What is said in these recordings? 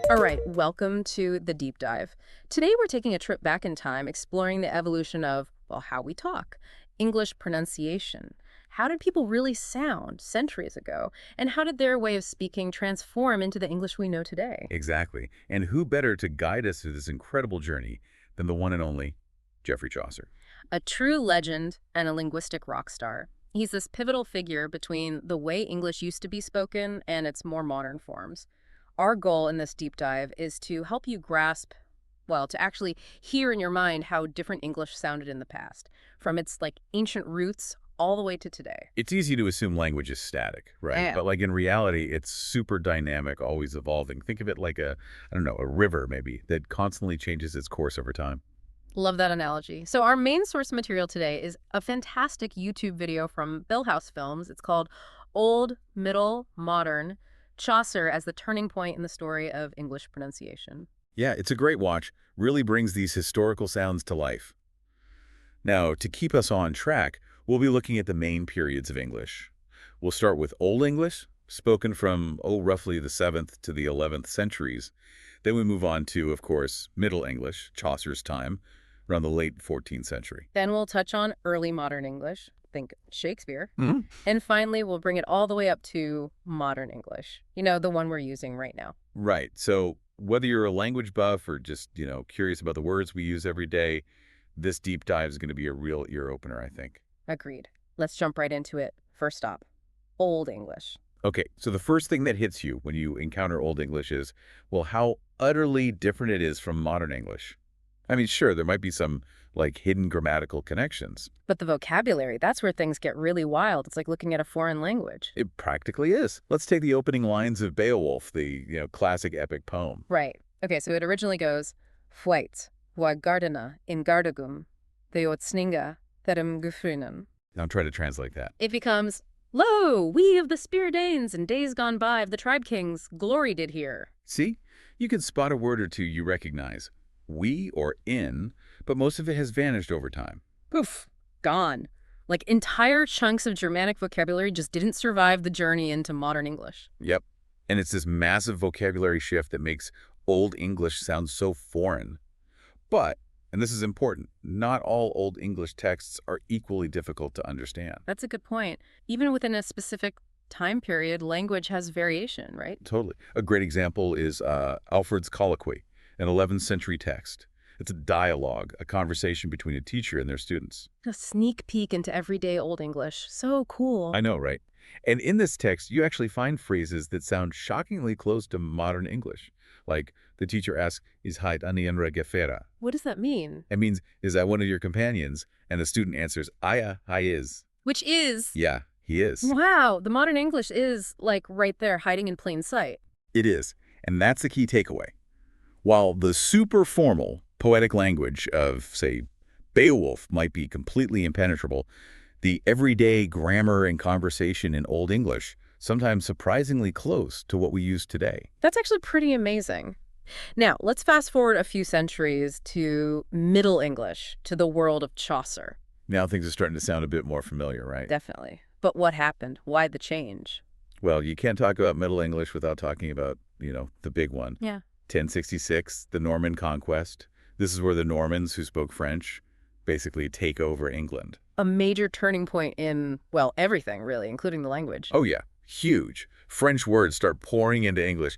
All right, welcome to the deep dive. Today we're taking a trip back in time, exploring the evolution of, well, how we talk, English pronunciation. How did people really sound centuries ago? And how did their way of speaking transform into the English we know today? Exactly. And who better to guide us through this incredible journey than the one and only Geoffrey Chaucer? A true legend and a linguistic rock star. He's this pivotal figure between the way English used to be spoken and its more modern forms. Our goal in this deep dive is to help you grasp, well, to actually hear in your mind how different English sounded in the past, from its ancient roots all the way to today. It's easy to assume language is static, right? Yeah. But in reality, it's super dynamic, always evolving. Think of it like I don't know, a river maybe that constantly changes its course over time. Love that analogy. So our main source material today is a fantastic YouTube video from Bill House Films. It's called Old, Middle, Modern, Chaucer as the turning point in the story of English pronunciation. Yeah, it's a great watch. Really brings these historical sounds to life. Now, to keep us on track, we'll be looking at the main periods of English. We'll start with Old English, spoken from, roughly the 7th to the 11th centuries. Then we move on to, of course, Middle English, Chaucer's time, around the late 14th century. Then we'll touch on early modern English, think Shakespeare. Hmm. And finally, we'll bring it all the way up to modern English, the one we're using right now. Right. So whether you're a language buff or just, curious about the words we use every day, this deep dive is going to be a real ear opener, I think. Agreed. Let's jump right into it. First stop, Old English. Okay, so the first thing that hits you when you encounter Old English is, well, how utterly different it is from modern English. I mean, sure, there might be some, hidden grammatical connections. But the vocabulary, that's where things get really wild. It's like looking at a foreign language. It practically is. Let's take the opening lines of Beowulf, the, classic epic poem. Right. Okay, so it originally goes, Fuait, wa gardena in gardagum, theotsninga, therem gufrinen. Now try to translate that. It becomes, Lo, we of the Spear Danes in days gone by of the tribe kings, glory did here. See? You can spot a word or two you recognize. We or in, but most of it has vanished over time. Poof, gone. Like entire chunks of Germanic vocabulary just didn't survive the journey into modern English. Yep. And it's this massive vocabulary shift that makes Old English sound so foreign. But, and this is important, not all Old English texts are equally difficult to understand. That's a good point. Even within a specific time period, language has variation, right? Totally. A great example is Alfred's Colloquy, an 11th century text. It's a dialogue, a conversation between a teacher and their students. A sneak peek into everyday Old English. So cool. I know, right? And in this text, you actually find phrases that sound shockingly close to modern English. Like the teacher asks, is heit anienra gefera? What does that mean? It means, is that one of your companions? And the student answers, aya, I is. Which is... Yeah, he is. Wow, the modern English is, right there, hiding in plain sight. It is. And that's the key takeaway. While the super formal, poetic language of, say, Beowulf might be completely impenetrable, the everyday grammar and conversation in Old English sometimes surprisingly close to what we use today. That's actually pretty amazing. Now, let's fast forward a few centuries to Middle English, to the world of Chaucer. Now things are starting to sound a bit more familiar, right? Definitely. But what happened? Why the change? Well, you can't talk about Middle English without talking about, the big one. Yeah. 1066, the Norman Conquest. This is where the Normans who spoke French basically take over England. A major turning point in, well, everything, really, including the language. Oh, yeah. Huge. French words start pouring into English.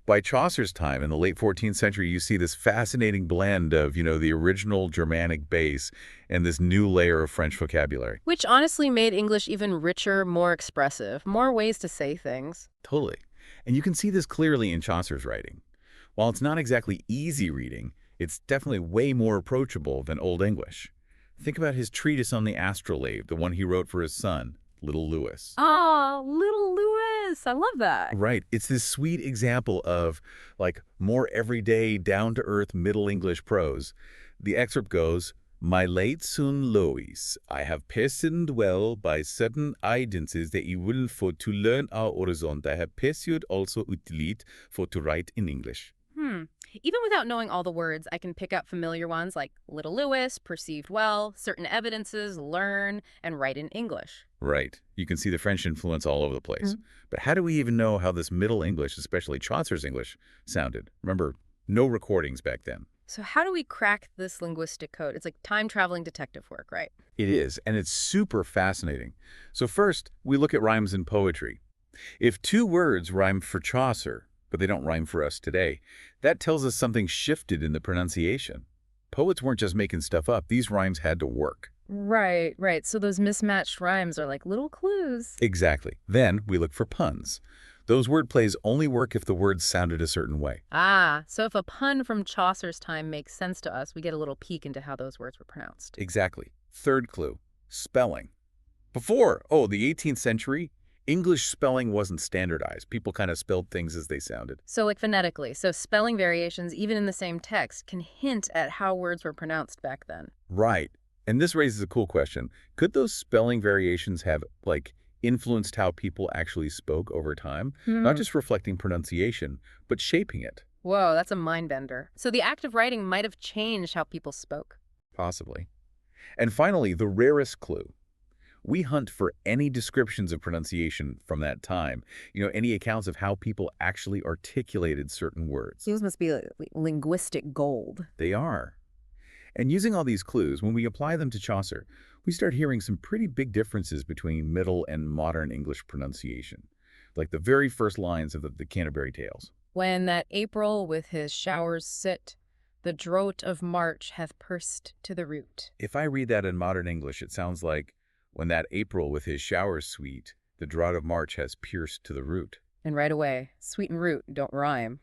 By Chaucer's time, in the late 14th century, you see this fascinating blend of, the original Germanic base and this new layer of French vocabulary. Which honestly made English even richer, more expressive, more ways to say things. Totally. And you can see this clearly in Chaucer's writing. While it's not exactly easy reading, it's definitely way more approachable than Old English. Think about his treatise on the astrolabe, the one he wrote for his son, Little Louis. Ah, Little Louis. I love that. Right. It's this sweet example of, more everyday, down-to-earth Middle English prose. The excerpt goes, My late son Louis, I have pursued well by certain evidences that you will for to learn our horizon. I have pursued also utility for to write in English. Even without knowing all the words, I can pick out familiar ones like little Lewis, perceived well, certain evidences, learn, and write in English. Right. You can see the French influence all over the place. But how do we even know how this Middle English, especially Chaucer's English, sounded? Remember, no recordings back then. So how do we crack this linguistic code? It's like time-traveling detective work, right? It is, and it's super fascinating. So first, we look at rhymes in poetry. If two words rhyme for Chaucer, but they don't rhyme for us today, that tells us something shifted in the pronunciation. Poets weren't just making stuff up. These rhymes had to work. Right, right. So those mismatched rhymes are like little clues. Exactly. Then we look for puns. Those word plays only work if the words sounded a certain way. Ah, so if a pun from Chaucer's time makes sense to us, we get a little peek into how those words were pronounced. Exactly. Third clue, spelling. Before, the 18th century, English spelling wasn't standardized. People kind of spelled things as they sounded. So like phonetically, so spelling variations, even in the same text, can hint at how words were pronounced back then. Right. And this raises a cool question. Could those spelling variations have, influenced how people actually spoke over time? Not just reflecting pronunciation, but shaping it? Whoa, that's a mind bender. So the act of writing might have changed how people spoke. Possibly. And finally, the rarest clue. We hunt for any descriptions of pronunciation from that time, any accounts of how people actually articulated certain words. These must be like linguistic gold. They are. And using all these clues, when we apply them to Chaucer, we start hearing some pretty big differences between Middle and Modern English pronunciation, like the very first lines of the Canterbury Tales. When that April with his showers sit, the drought of March hath pursed to the root. If I read that in modern English, it sounds like, when that April with his showers sweet, the drought of March has pierced to the root. And right away, sweet and root don't rhyme.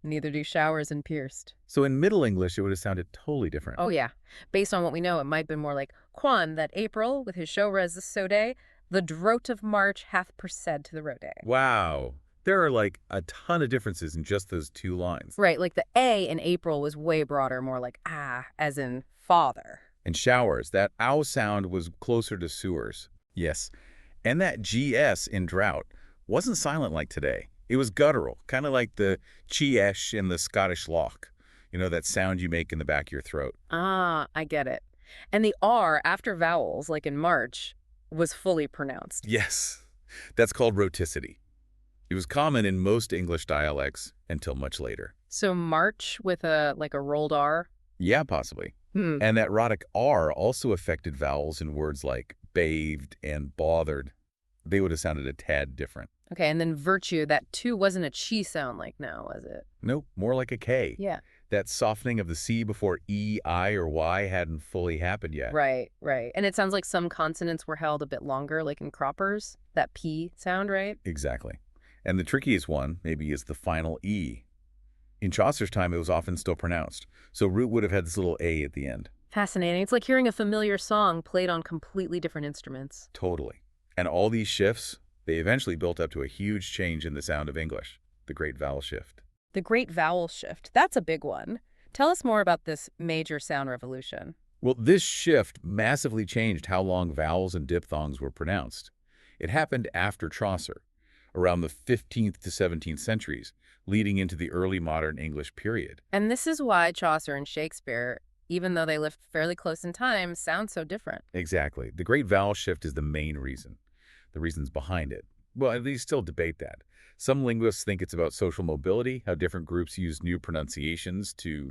Neither do showers and pierced. So in Middle English, it would have sounded totally different. Oh yeah. Based on what we know, it might have been more like, Quan, that April with his showres so day, the drought of March hath pursed to the rote. Wow. There are a ton of differences in just those two lines. Right, like the A in April was way broader, more like as in father. And showers, that ow sound was closer to sewers. Yes. And that GS in drought wasn't silent like today. It was guttural, kind of like the chi-esh in the Scottish loch. That sound you make in the back of your throat. Ah, I get it. And the R after vowels, like in March, was fully pronounced. Yes. That's called rhoticity. It was common in most English dialects until much later. So March with a rolled R? Yeah, possibly. And that rhotic R also affected vowels in words like bathed and bothered. They would have sounded a tad different. Okay, and then virtue, that too wasn't a chi sound like now, was it? Nope, more like a K. Yeah. That softening of the C before E, I, or Y hadn't fully happened yet. Right, right. And it sounds like some consonants were held a bit longer, like in croppers, that P sound, right? Exactly. And the trickiest one, maybe, is the final E. In Chaucer's time, it was often still pronounced, so root would have had this little A at the end. Fascinating. It's like hearing a familiar song played on completely different instruments. Totally. And all these shifts, they eventually built up to a huge change in the sound of English, the Great Vowel Shift. The Great Vowel Shift, that's a big one. Tell us more about this major sound revolution. Well, this shift massively changed how long vowels and diphthongs were pronounced. It happened after Chaucer, around the 15th to 17th centuries, leading into the early modern English period. And this is why Chaucer and Shakespeare, even though they lived fairly close in time, sound so different. Exactly. The Great Vowel Shift is the main reason. The reasons behind it. Well, they still debate that. Some linguists think it's about social mobility, how different groups use new pronunciations to,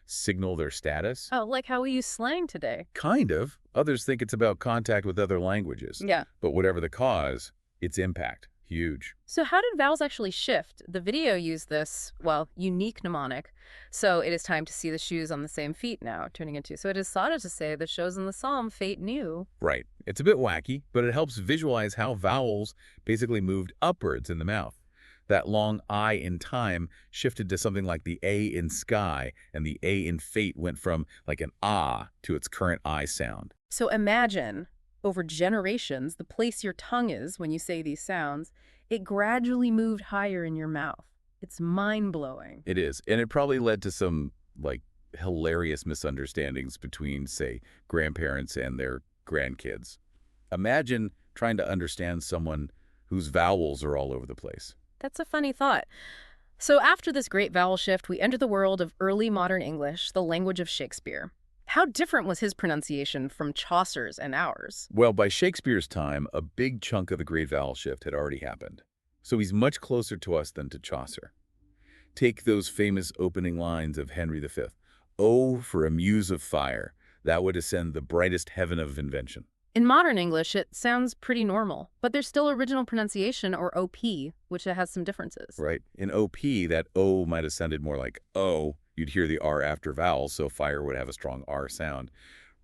signal their status. Oh, like how we use slang today. Kind of. Others think it's about contact with other languages. Yeah. But whatever the cause, its impact, huge. So how did vowels actually shift? The video used this, unique mnemonic. So it is time to see the shoes on the same feet now, turning into. So it is thought to say the shows in the psalm fate new. Right. It's a bit wacky, but it helps visualize how vowels basically moved upwards in the mouth. That long I in time shifted to something like the A in sky, and the A in fate went from an ah to its current I sound. So imagine, over generations, the place your tongue is when you say these sounds, it gradually moved higher in your mouth. It's mind-blowing. It is. And it probably led to some, hilarious misunderstandings between, say, grandparents and their grandkids. Imagine trying to understand someone whose vowels are all over the place. That's a funny thought. So after this great vowel shift, we enter the world of early modern English, the language of Shakespeare. How different was his pronunciation from Chaucer's and ours? Well, by Shakespeare's time, a big chunk of the Great Vowel Shift had already happened. So he's much closer to us than to Chaucer. Take those famous opening lines of Henry V. Oh, for a muse of fire, that would ascend the brightest heaven of invention. In modern English, it sounds pretty normal, but there's still original pronunciation, or OP, which has some differences. Right? In OP, that O might have sounded more like O. You'd hear the R after vowels, so fire would have a strong R sound.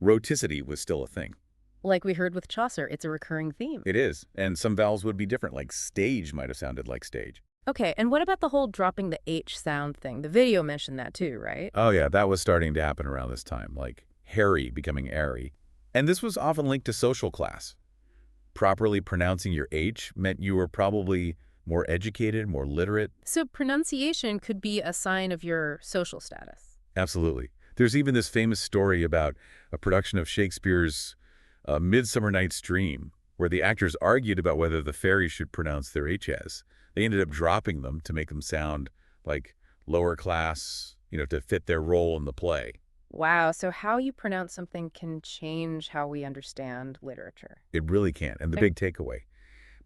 Roticity was still a thing. Like we heard with Chaucer, it's a recurring theme. It is, and some vowels would be different, like stage might have sounded like stage. Okay, and what about the whole dropping the H sound thing? The video mentioned that too, right? Oh yeah, that was starting to happen around this time, like Harry becoming airy. And this was often linked to social class. Properly pronouncing your H meant you were probably more educated, more literate. So pronunciation could be a sign of your social status. Absolutely. There's even this famous story about a production of Shakespeare's Midsummer Night's Dream, where the actors argued about whether the fairies should pronounce their H's. They ended up dropping them to make them sound like lower class, to fit their role in the play. Wow, so how you pronounce something can change how we understand literature. It really can. And the big takeaway.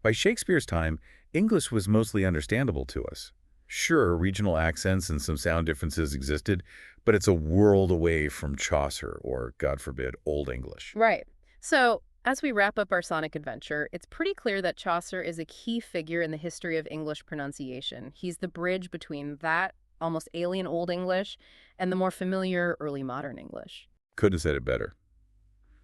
By Shakespeare's time, English was mostly understandable to us. Sure, regional accents and some sound differences existed, but it's a world away from Chaucer or, God forbid, Old English. Right. So, as we wrap up our sonic adventure, it's pretty clear that Chaucer is a key figure in the history of English pronunciation. He's the bridge between that almost alien Old English and the more familiar early modern English. Couldn't have said it better.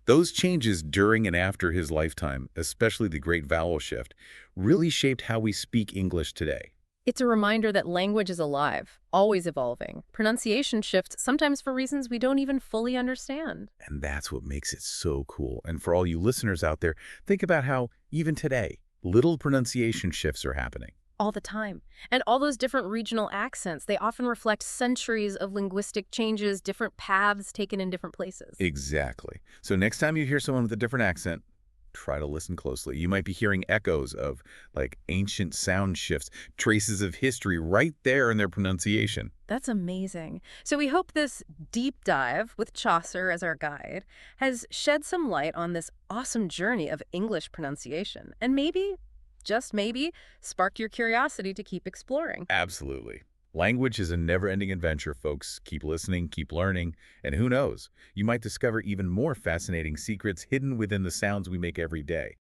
Those changes during and after his lifetime, especially the Great Vowel Shift, really shaped how we speak English today. It's a reminder that language is alive, always evolving. Pronunciation shifts, sometimes for reasons we don't even fully understand. And that's what makes it so cool. And for all you listeners out there, think about how, even today, little pronunciation shifts are happening. All the time. And all those different regional accents, they often reflect centuries of linguistic changes, different paths taken in different places. Exactly. So next time you hear someone with a different accent, try to listen closely. You might be hearing echoes of, like, ancient sound shifts, traces of history right there in their pronunciation. That's amazing. So we hope this deep dive with Chaucer as our guide has shed some light on this awesome journey of English pronunciation. And maybe, just maybe, spark your curiosity to keep exploring. Absolutely. Language is a never-ending adventure, folks. Keep listening, keep learning, and who knows, you might discover even more fascinating secrets hidden within the sounds we make every day.